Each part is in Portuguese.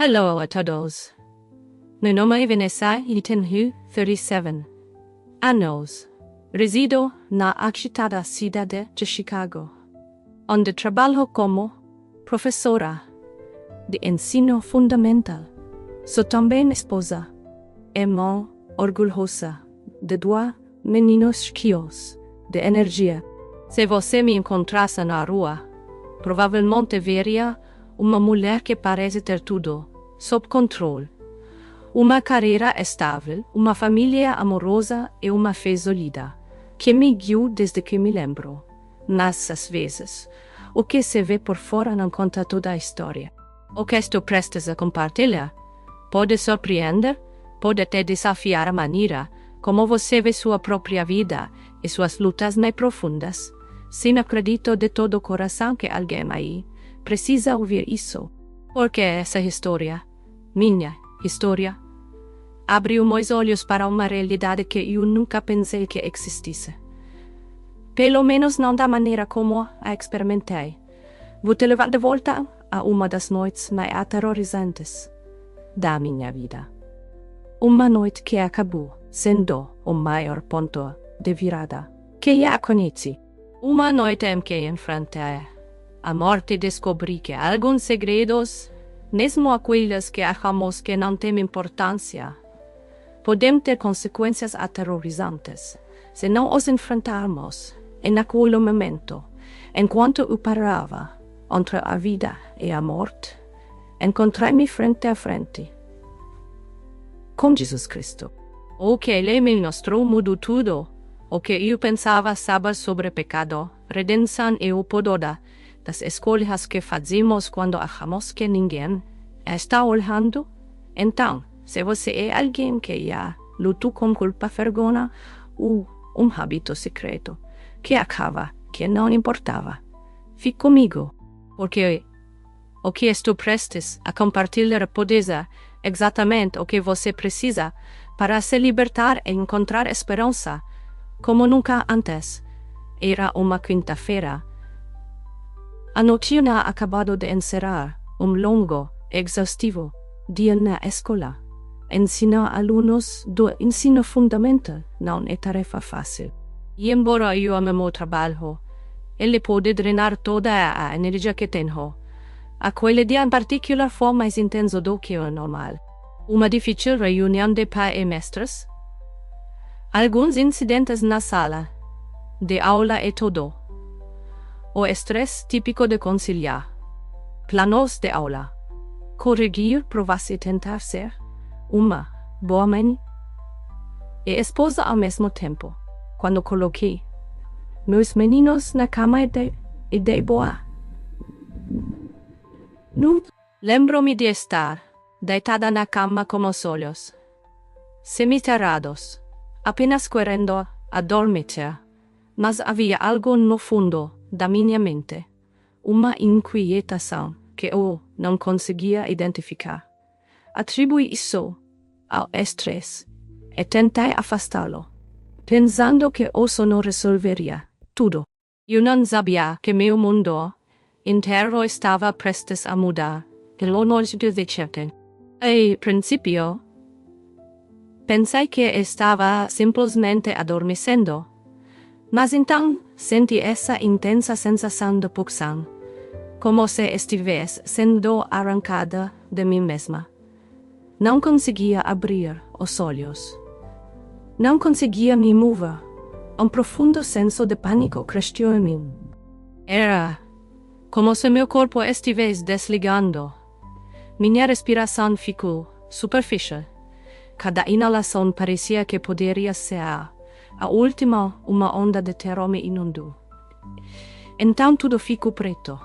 Hello a todos. Meu nome é Vanessa e tenho 37 anos. Resido na agitada cidade de Chicago, onde trabalho como professora de ensino fundamental. Sou também esposa e mãe orgulhosa de dois meninos chiquinhos de energia. Se você me encontrasse na rua, provavelmente veria uma mulher que parece ter tudo sob controle. Uma carreira estável, uma família amorosa e uma fé sólida, que me guiou desde que me lembro. Mas, às vezes, o que se vê por fora não conta toda a história. O que estou prestes a compartilhar pode surpreender, pode até desafiar a maneira como você vê sua própria vida e suas lutas mais profundas. Sim, acredito de todo o coração que alguém aí precisa ouvir isso. Porque essa história, minha história, abriu meus olhos para uma realidade que eu nunca pensei que existisse. Pelo menos não da maneira como a experimentei. Vou te levar de volta a uma das noites mais aterrorizantes da minha vida. Uma noite que acabou sendo o maior ponto de virada que já conheci. Uma noite em que enfrentei a morte e descobri que alguns segredos, mesmo aqueles que achamos que não têm importância, podem ter consequências aterrorizantes se não os enfrentarmos naquele momento. Enquanto eu parava entre a vida e a morte, encontrei-me frente a frente com Jesus Cristo. O que Ele me mostrou mudou tudo. O que eu pensava saber sobre pecado, redenção e o poder das escolhas que fazemos quando achamos que ninguém está olhando. Então, se você é alguém que já lutou com culpa, vergonha ou hábito secreto que acaba que não importava, fique comigo, porque o que estou prestes a compartilhar pode ser exatamente o que você precisa para se libertar e encontrar esperança como nunca antes. Era uma quinta-feira. A noite tinha acabado de encerrar longo, exaustivo dia na escola. Ensinar alunos do ensino fundamental não é tarefa fácil. E embora eu ame meu trabalho, ele pode drenar toda a energia que tenho. Aquele dia em particular foi mais intenso do que o normal. Uma difícil reunião de pais e mestres. Alguns incidentes na sala de aula e todo. O estresse típico de conciliar. Planos de aula. Corrigir, provar e tentar ser uma boa mãe e esposa ao mesmo tempo. Quando coloquei meus meninos na cama e dei boa. Lembro-me de estar deitada na cama com os olhos semicerrados, apenas querendo adormecer, mas havia algo no fundo da minha mente, uma inquietação que eu não conseguia identificar. Atribuí isso ao estresse e tentei afastá-lo, pensando que o sono resolveria tudo. Eu não sabia que meu mundo inteiro estava prestes a mudar pelo longe de certo. A princípio, pensei que estava simplesmente adormecendo, mas então senti essa intensa sensação de pulsão, como se estivesse sendo arrancada de mim mesma. Não conseguia abrir os olhos. Não conseguia me mover. Um profundo senso de pânico cresceu em mim. Era como se meu corpo estivesse desligando. Minha respiração ficou superficial. Cada inalação parecia que poderia ser a última. Uma onda de terror me inundou. Então tudo ficou preto.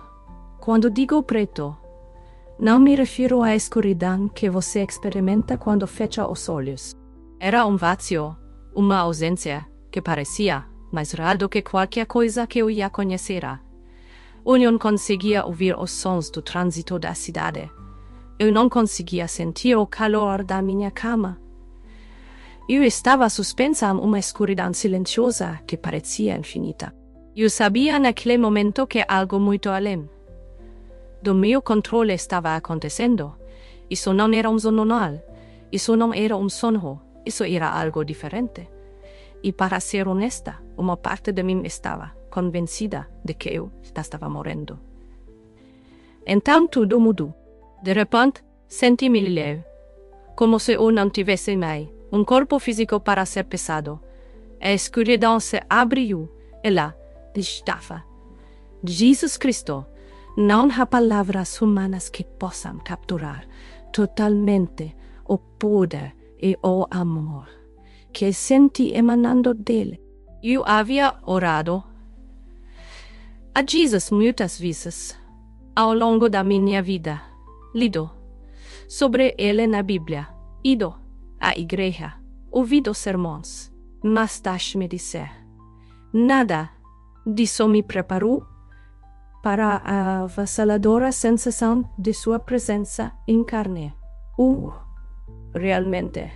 Quando digo preto, não me refiro à escuridão que você experimenta quando fecha os olhos. Era um vazio, uma ausência que parecia mais real do que qualquer coisa que eu já conhecera. Eu não conseguia ouvir os sons do trânsito da cidade. Eu não conseguia sentir o calor da minha cama. Eu estava suspensa em uma escuridão silenciosa que parecia infinita. Eu sabia naquele momento que algo muito além do meu controle estava acontecendo, Isso não era um sonho normal. Isso não era um sonho. Isso era algo diferente. E para ser honesta, uma parte de mim estava convencida de que eu estava morrendo. Então tudo mudou. De repente, senti-me leve, como se eu não tivesse mais um corpo físico para ser pesado. A escuridão se abriu e lá estava Jesus Cristo. Não há palavras humanas que possam capturar totalmente o poder e o amor que senti emanando dele. Eu havia orado a Jesus muitas vezes ao longo da minha vida, lido sobre ele na Bíblia, ido à igreja, ouvido sermões, mas deixe-me dizer, nada disso me preparou para a avassaladora sensação de sua presença em carne. Realmente.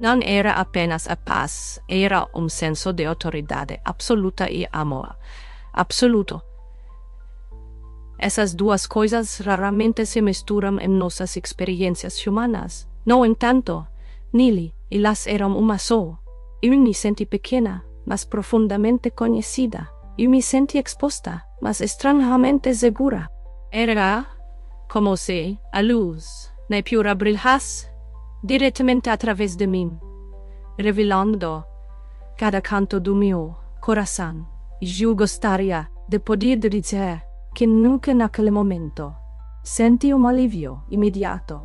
Não era apenas a paz, era um senso de autoridade absoluta e amor absoluto. Essas duas coisas raramente se misturam em nossas experiências humanas. No entanto, nele, elas eram uma só. Eu me senti pequena, mas profundamente conhecida. Eu me senti exposta, mas estranhamente segura. Era como se a luz na pura brilhasse diretamente através de mim, revelando cada canto do meu coração. E eu gostaria de poder dizer que nunca naquele momento senti um alívio imediato,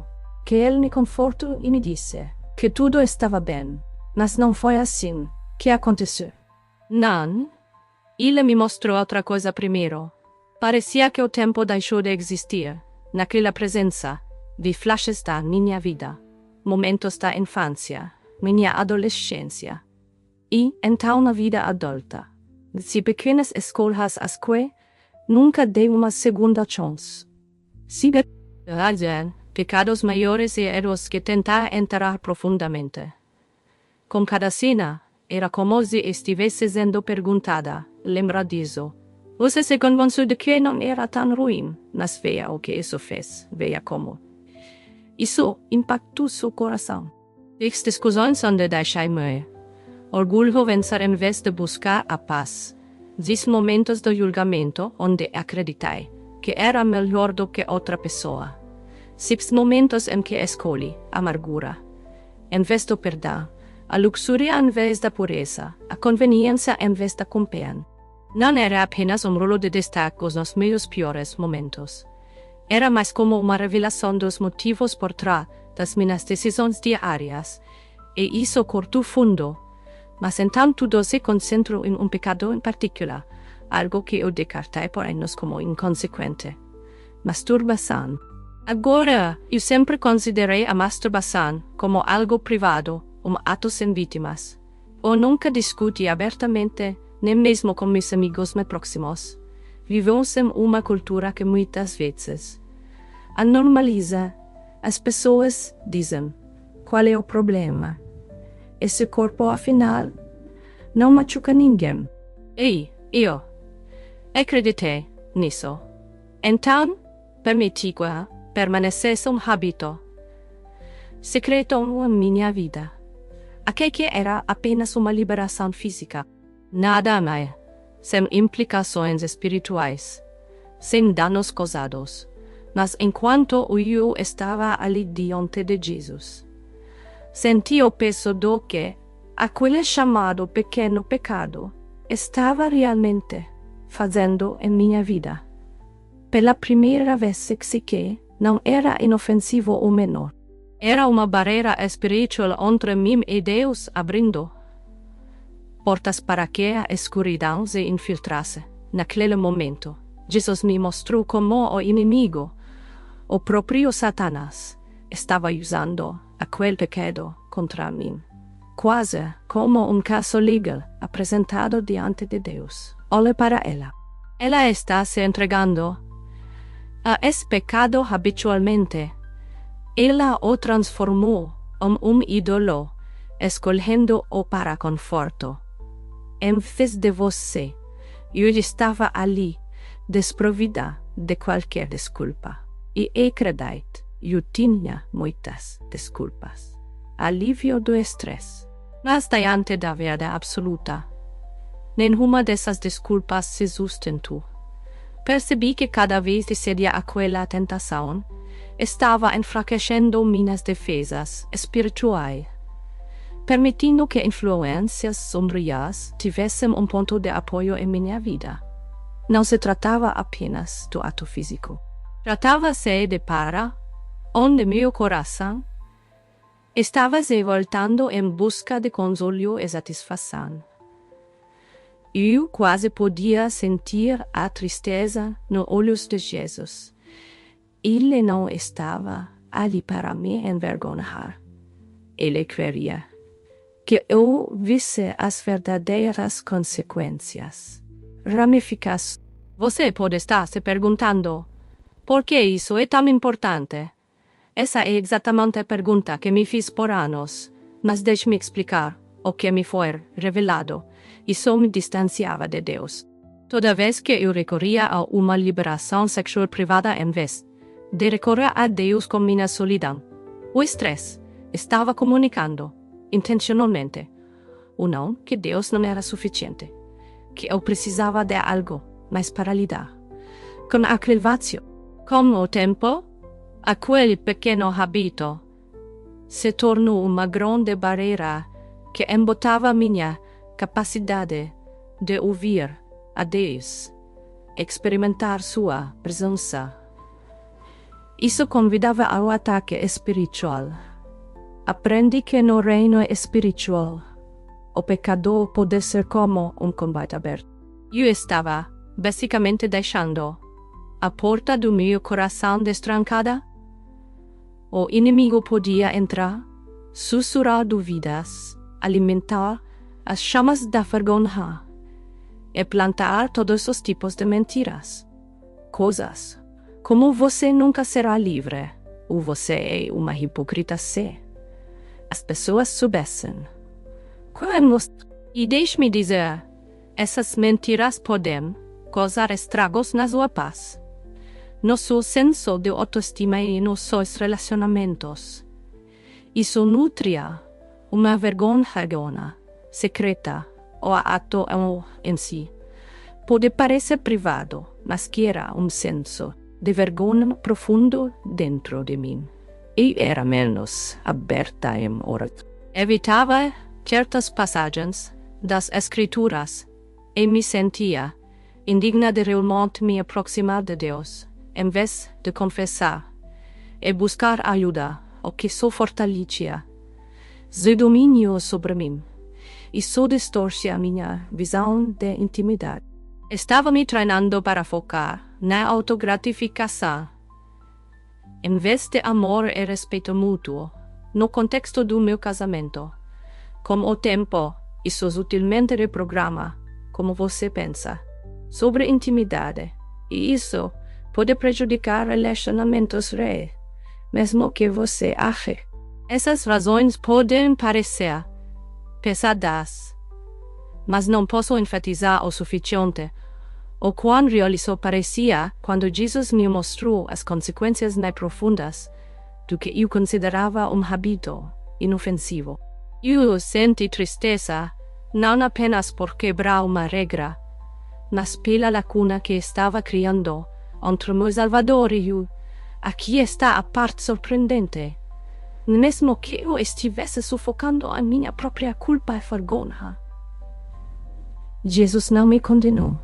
que ele me confortou e me disse que tudo estava bem, mas não foi assim que aconteceu. Não, ele me mostrou outra coisa primeiro. Parecia que o tempo deixou de existir. Naquela presença, vi flashes da minha vida, momentos da infância, minha adolescência, e então na vida adulta. Se pequenas escolhas as que nunca dei uma segunda chance. Se pecados maiores e erros que tentar entrar profundamente. Com cada cena, era como se estivesse sendo perguntada, lembra disso. Você se convenceu de que não era tão ruim, mas veja o que isso fez, veja como. Isso impactou seu coração. As discussões onde deixei-me orgulho vencer em vez de buscar a paz. Esses momentos de julgamento onde acreditei que era melhor do que outra pessoa. Esses momentos em que escolhi amargura, em vez do perdão, a luxúria em vez da pureza, a conveniência em vez da companhia. Não era apenas um rolo de destaque nos meus piores momentos. Era mais como uma revelação dos motivos por trás das minhas decisões diárias, e isso cortou fundo. Mas então tudo se concentrou em um pecado em particular, algo que eu descartei por anos como inconsequente. Masturbação. Agora, eu sempre considerei a masturbação como algo privado, ato sem vítimas. Eu nunca discuti abertamente, nem mesmo com meus amigos mais próximos. Vivemos em uma cultura que muitas vezes anormaliza. As pessoas dizem, qual é o problema? Esse corpo, afinal, não machuca ninguém. E eu acreditei nisso. Então, permiti que permanecesse um hábito secreto em minha vida. Aquele que era apenas uma liberação física. Nada mais, sem implicações espirituais, sem danos causados. Mas enquanto eu estava ali diante de Jesus, senti o peso do que aquele chamado pequeno pecado estava realmente fazendo em minha vida. Pela primeira vez sei que não era inofensivo ou menor. Era uma barreira espiritual entre mim e Deus abrindo portas para que a escuridão se infiltrasse. Naquele momento, Jesus me mostrou como o inimigo, o próprio Satanás, estava usando aquele pecado contra mim, quase como um caso legal apresentado diante de Deus. Olhe para ela. Ela está se entregando a esse pecado habitualmente. Ela o transformou em um ídolo, escolhendo-o para conforto. Em vez de você, eu estava ali, desprovida de qualquer desculpa. E acredite, eu tinha muitas desculpas. Alívio do estresse. Mas diante da verdade absoluta, nenhuma dessas desculpas se sustentou. Percebi que cada vez que cedia aquela tentação, estava enfraquecendo minhas defesas espirituais, permitindo que influências sombrias tivessem um ponto de apoio em minha vida. Não se tratava apenas do ato físico. Tratava-se de para onde meu coração estava se voltando em busca de consolo e satisfação. Eu quase podia sentir a tristeza nos olhos de Jesus. Ele não estava ali para me envergonhar. Ele queria que eu visse as verdadeiras consequências, ramificações. Você pode estar se perguntando, por que isso é tão importante? Essa é exatamente a pergunta que me fiz por anos, mas deixe-me explicar o que me foi revelado. Isso me distanciava de Deus. Toda vez que eu recorria a uma liberação sexual privada em vez de recorrer a Deus com minha solidão, o estresse estava comunicando, intencionalmente, ou não, que Deus não era suficiente, que eu precisava de algo mais para lidar com aquele vazio. Com o tempo, aquele pequeno hábito se tornou uma grande barreira que embotava minha capacidade de ouvir a Deus, experimentar sua presença. Isso convidava ao ataque espiritual. Aprendi que no reino espiritual, o pecado pode ser como um combate aberto. Eu estava, basicamente, deixando a porta do meu coração destrancada. O inimigo podia entrar, sussurrar dúvidas, alimentar as chamas da vergonha e plantar todos os tipos de mentiras. Coisas como você nunca será livre, ou você é uma hipócrita se as pessoas soubessem. E deixe-me dizer, essas mentiras podem causar estragos na sua paz, no seu senso de autoestima e nos seus relacionamentos. Isso nutria uma vergonha secreta ou ato em si. Pode parecer privado, mas que era um senso de vergonha profundo dentro de mim. Eu era menos aberta em oração. Evitava certas passagens das Escrituras e me sentia indigna de realmente me aproximar de Deus, em vez de confessar e buscar ajuda, o que só fortalecia seu domínio sobre mim. Isso distorcia minha visão de intimidade. Estava me treinando para focar na autogratificação, em vez de amor e respeito mútuo, no contexto do meu casamento. Com o tempo, isso sutilmente reprograma como você pensa sobre intimidade, e isso pode prejudicar relacionamentos reais, mesmo que você ache. Essas razões podem parecer pesadas, mas não posso enfatizar o suficiente o quão real isso parecia quando Jesus me mostrou as consequências mais profundas do que eu considerava um hábito inofensivo. Eu senti tristeza não apenas por quebrar uma regra, mas pela lacuna que estava criando entre meu Salvador e eu. Aqui está a parte surpreendente. Mesmo que eu estivesse sufocando a minha própria culpa e vergonha, Jesus não me condenou.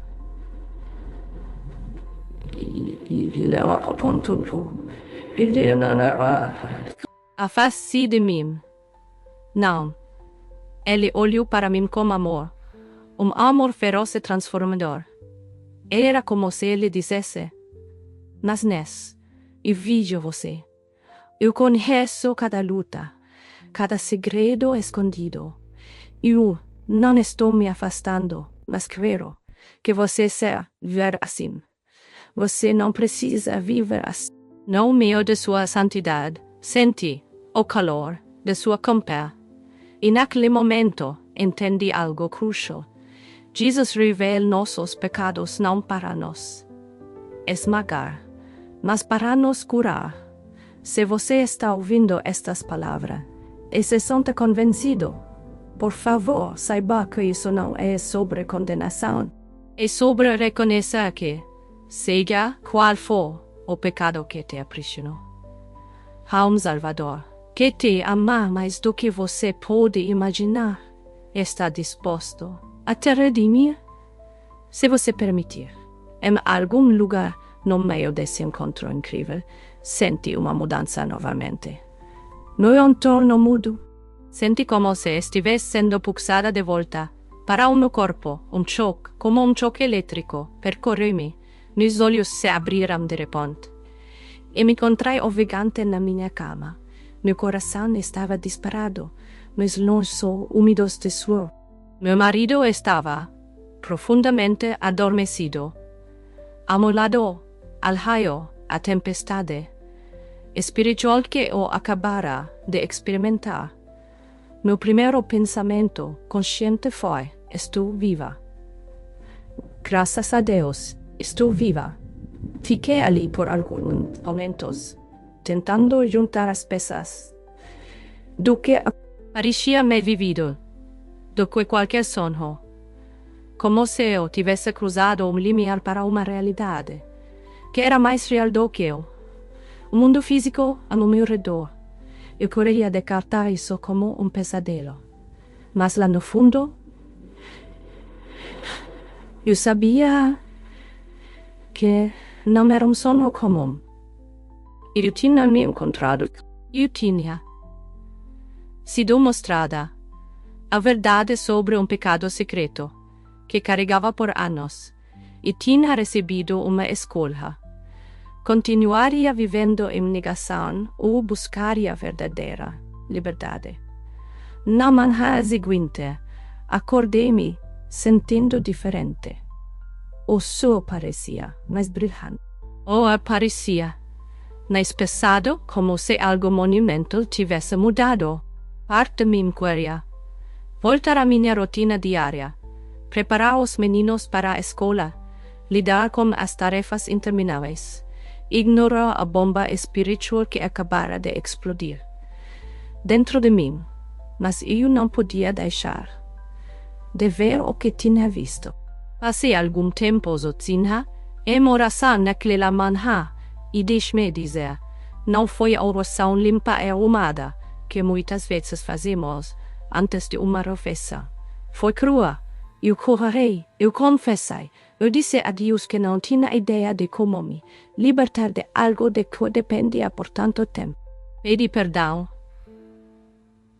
Afaste de mim. Não. Ele olhou para mim com amor. Um amor feroz e transformador. Era como se ele dissesse: mas Ness, eu vejo você. Eu conheço cada luta, cada segredo escondido. Eu não estou me afastando, mas quero que você seja viver assim. Você não precisa viver assim. No meio de sua santidade, senti o calor de sua companhia. E naquele momento, entendi algo crucial. Jesus revela nossos pecados não para nos esmagar, mas para nos curar. se você está ouvindo estas palavras e se sente convencido, por favor, saiba que isso não é sobre condenação. É sobre reconhecer que, seja qual for o pecado que te aprisionou, há Salvador que te ama mais do que você pode imaginar. Está disposto a te redimir, se você permitir. Em algum lugar no meio desse encontro incrível, senti uma mudança novamente. No entorno mudo, senti como se estivesse sendo puxada de volta para o meu corpo. Choque, como choque elétrico, percorreu-me. Meus olhos se abriram de repente. E me encontrei ofegante na minha cama. Meu coração estava disparado, meus lenços úmidos de suor. Meu marido estava profundamente adormecido. Ao meu lado, al raio, a tempestade espiritual que eu acabara de experimentar. Meu primeiro pensamento consciente foi: estou viva. Graças a Deus, estou viva. Fiquei ali por alguns momentos, tentando juntar as peças do que parecia me vivido, do que qualquer sonho, como se eu tivesse cruzado limiar para uma realidade que era mais real do que eu. O mundo físico a meu redor. Eu queria descartar isso como pesadelo. Mas lá no fundo, eu sabia que não era sonho comum. Eu tinha me encontrado. Eu tinha sido mostrada a verdade sobre pecado secreto que carregava por anos e tinha recebido uma escolha. Continuaria vivendo em negação ou buscaria a verdadeira liberdade. Na manhã seguinte, acordei-me sentindo diferente. O sol parecia mais brilhante. Ou parecia mais pesado, como se algo monumental tivesse mudado. Parte de mim queria voltar à minha rotina diária, preparar os meninos para a escola, lidar com as tarefas intermináveis, ignorar a bomba espiritual que acabara de explodir dentro de mim, mas eu não podia deixar de ver o que tinha visto. Passei algum tempo sozinha, em oração naquela manhã, e deixe-me dizer, não foi a oração limpa e arrumada que muitas vezes fazemos antes de uma refeição. Foi crua. Eu correrei, eu confessei, eu disse a Deus que não tinha ideia de como me libertar de algo de que dependia por tanto tempo. Pedi perdão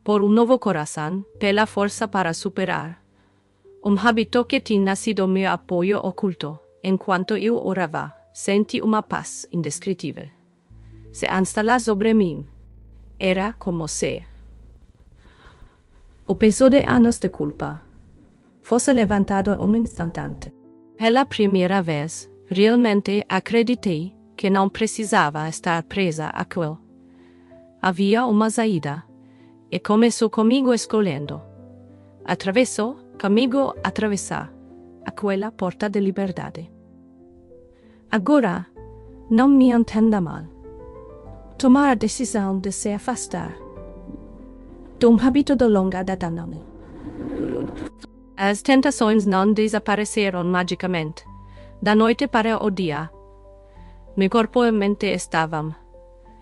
por novo coração, pela força para superar hábito que tinha sido meu apoio oculto. Enquanto eu orava, senti uma paz indescritível se instalar sobre mim. Era como se o peso de anos de culpa fosse levantado instante. Pela primeira vez, realmente acreditei que não precisava estar presa àquilo. Havia uma saída, e começou comigo escolhendo. Atravessou comigo atravessar aquela porta de liberdade. Agora, não me entenda mal. Tomar a decisão de se afastar de hábito de longa data não. As tentações não desapareceram magicamente, da noite para o dia. Meu corpo e mente estavam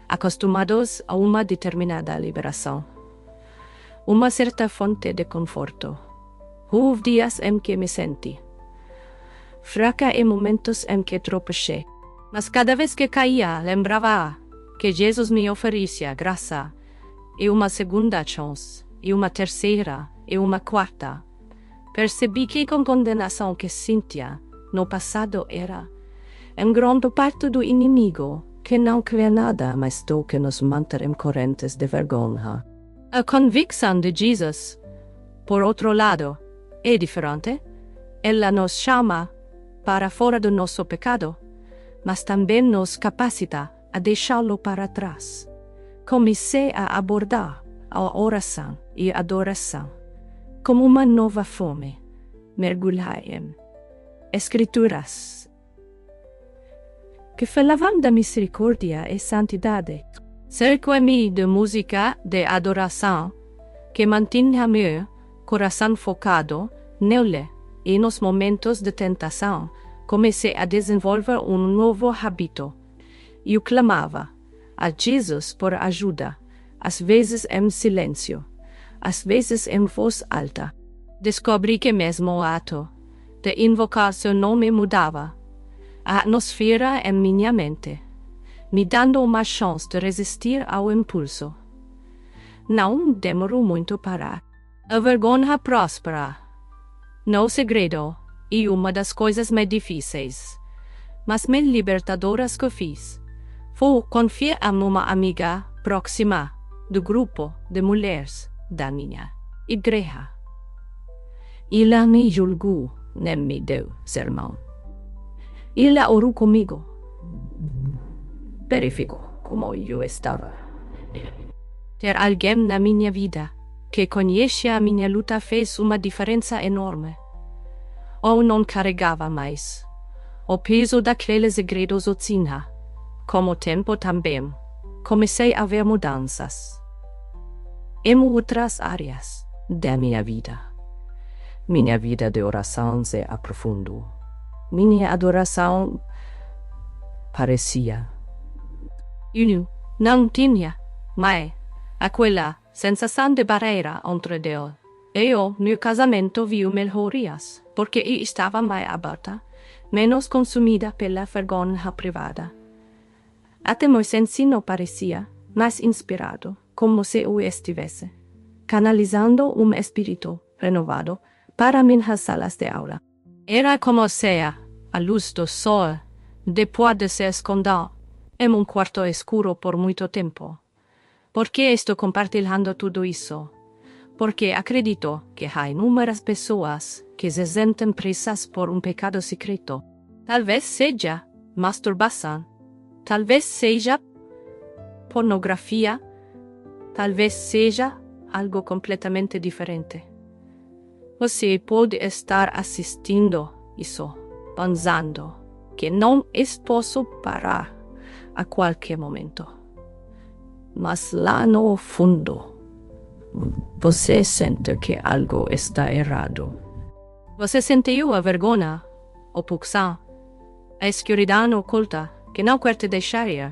acostumados a uma determinada liberação. Uma certa fonte de conforto. Houve dias em que me senti fraca e momentos em que tropecei. Mas cada vez que caía, lembrava que Jesus me oferecia graça e uma segunda chance, e uma terceira, e uma quarta. Percebi que com condenação que sentia no passado era, em grande parte do inimigo, que não quer nada mais do que nos manter em correntes de vergonha. A convicção de Jesus, por outro lado, é diferente. Ela nos chama para fora do nosso pecado, mas também nos capacita a deixá-lo para trás. Comecei a abordar a oração e a adoração como uma nova fome. Mergulhei em escrituras que falavam da misericórdia e santidade. Cerco-me de música de adoração que mantenha meu coração focado nele e nos momentos de tentação comecei a desenvolver um novo hábito. Eu clamava a Jesus por ajuda, às vezes em silêncio, às vezes em voz alta. Descobri que mesmo o ato de invocar seu nome mudava a atmosfera em minha mente, me dando uma chance de resistir ao impulso. Não demorou muito para a vergonha próspera. No segredo, e uma das coisas mais difíceis, mas mais libertadoras que fiz, foi confiar a uma amiga próxima do grupo de mulheres da minha igreja. Ela me julgou, nem me deu sermão. Ela orou comigo. Verificou como eu estava. Ter alguém na minha vida que conhecia a minha luta fez uma diferença enorme. Eu não carregava mais o peso daqueles segredos oficina. Com o tempo também, comecei a ver mudanças em outras áreas da minha vida. Minha vida de oração se aprofundou. Minha adoração parecia. Eu não tinha mais aquela sensação de barreira entre Deus e o meu casamento viu melhorias, porque eu estava mais aberta, menos consumida pela vergonha privada. Até meu ensino parecia mais inspirado, como se eu estivesse canalizando um espírito renovado para minhas salas de aula. Era como se a luz do sol, depois de se esconder em um quarto escuro por muito tempo. ¿Por que estou compartilhando tudo isso? Porque acredito que há inúmeras pessoas que se sentem presas por um pecado secreto. Talvez seja masturbação, talvez seja pornografia, talvez seja algo completamente diferente. Você pode estar assistindo isso, pensando que não posso parar a qualquer momento. Mas lá no fundo, você sente que algo está errado. Você sentiu a vergonha, a pulsão, a escuridão oculta que não quer te deixar ir.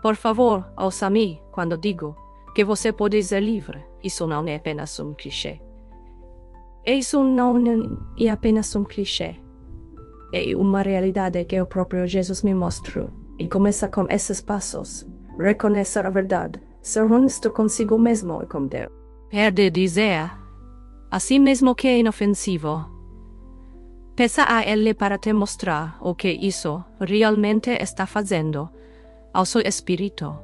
Por favor, ouça-me quando digo que você pode ser livre. Isso não é apenas um clichê. Isso não é apenas um clichê. É uma realidade que o próprio Jesus me mostrou. E começa com esses passos. Reconhecer a verdade. Ser honesto consigo mesmo e com Deus. Perde dizer, assim mesmo que é inofensivo. Peça a Ele para te mostrar o que isso realmente está fazendo ao seu espírito,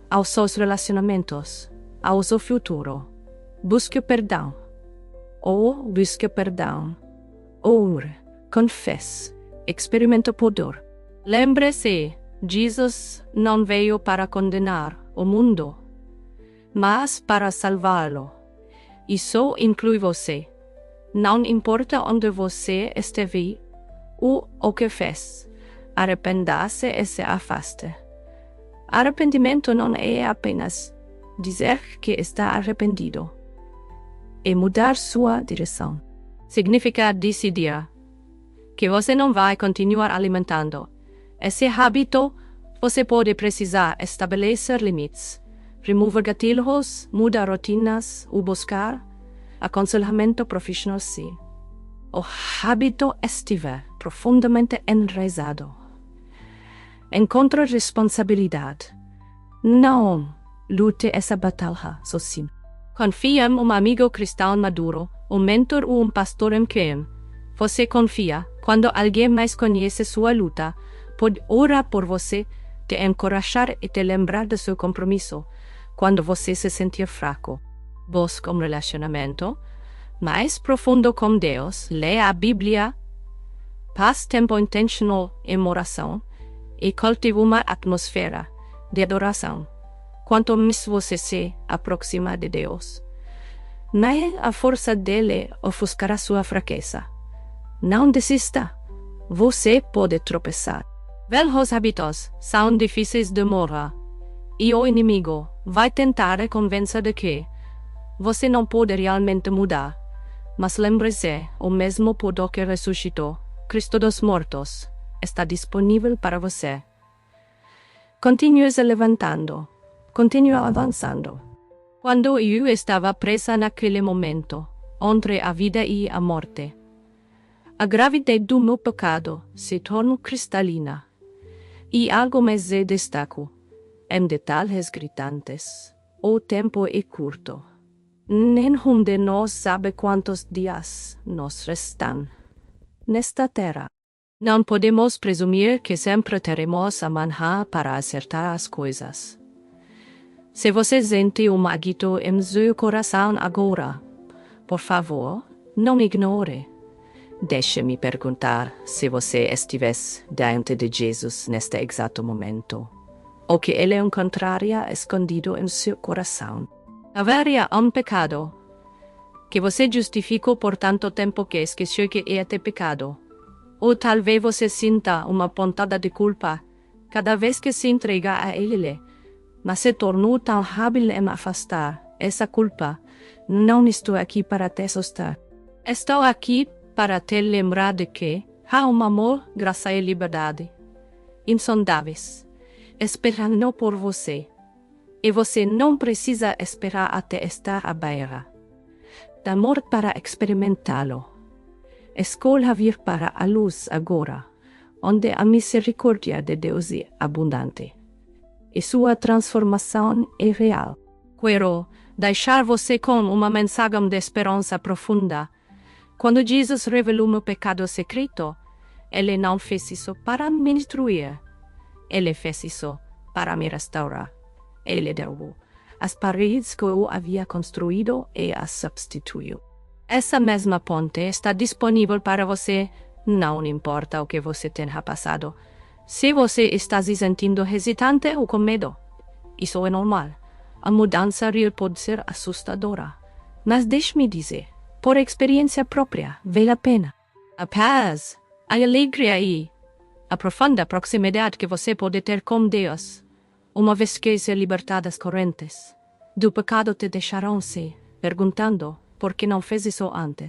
aos seus relacionamentos, ao seu futuro. Busque perdão. Busque perdão. Ore, confesse, experimente pudor. Lembre-se, Jesus não veio para condenar o mundo, mas para salvá-lo. Isso inclui você. Não importa onde você esteve ou o que fez, arrependa-se e se afaste. Arrependimento não é apenas dizer que está arrependido. É mudar sua direção. Significa decidir que você não vai continuar alimentando esse hábito. Você pode precisar estabelecer limites, remover gatilhos, mudar rotinas ou buscar aconselhamento profissional se o hábito estiver profundamente enraizado. Encontre responsabilidade. Não lute essa batalha sozinho. Confia em um amigo cristão maduro, um mentor ou um pastor em quem você confia. Quando alguém mais conhece sua luta, pode orar por você, te encorajar e te lembrar de seu compromisso quando você se sentir fraco. Busque um relacionamento mais profundo com Deus, leia a Bíblia, passe tempo intencional em oração e cultive uma atmosfera de adoração. Quanto mais você se aproxima de Deus, mais a força dele ofuscará sua fraqueza. Não desista. Você pode tropeçar. Velhos hábitos são difíceis de mudar. E o inimigo vai tentar convencer de que você não pode realmente mudar. Mas lembre-se, o mesmo poder que ressuscitou Cristo dos mortos está disponível para você. Continue se levantando. Continue avançando. Quando eu estava presa naquele momento, entre a vida e a morte, a gravidade do meu pecado se tornou cristalina. E algo me se destacou. Em detalhes gritantes. O tempo é curto. Nenhum de nós sabe quantos dias nos restam nesta terra. Não podemos presumir que sempre teremos amanhã para acertar as coisas. Se você sente um agito em seu coração agora, por favor, não ignore. Deixe-me perguntar se você estivesse diante de Jesus neste exato momento, ou que ele encontraria escondido em seu coração. Haveria um pecado que você justificou por tanto tempo que esqueceu que este pecado. Ou talvez você sinta uma pontada de culpa cada vez que se entrega a ele, mas se tornou tão hábil em afastar essa culpa. Não estou aqui para te assustar. Estou aqui para te lembrar de que há um amor, graça e liberdade insondáveis esperando por você. E você não precisa esperar até estar à beira da morte para experimentá-lo. Escolha vir para a luz agora, onde a misericórdia de Deus é abundante. E sua transformação é real. Quero deixar você com uma mensagem de esperança profunda. Quando Jesus revelou meu pecado secreto, ele não fez isso para me destruir. Ele fez isso para me restaurar. Ele derrubou as paredes que eu havia construído e as substituiu. Essa mesma ponte está disponível para você, não importa o que você tenha passado. Se você está se sentindo hesitante ou com medo, isso é normal. A mudança real pode ser assustadora. Mas deixe-me dizer, por experiência própria, vale a pena. A paz, a alegria e a profunda proximidade que você pode ter com Deus, uma vez que se libertar das correntes do pecado, te deixarão se perguntando por que não fez isso antes.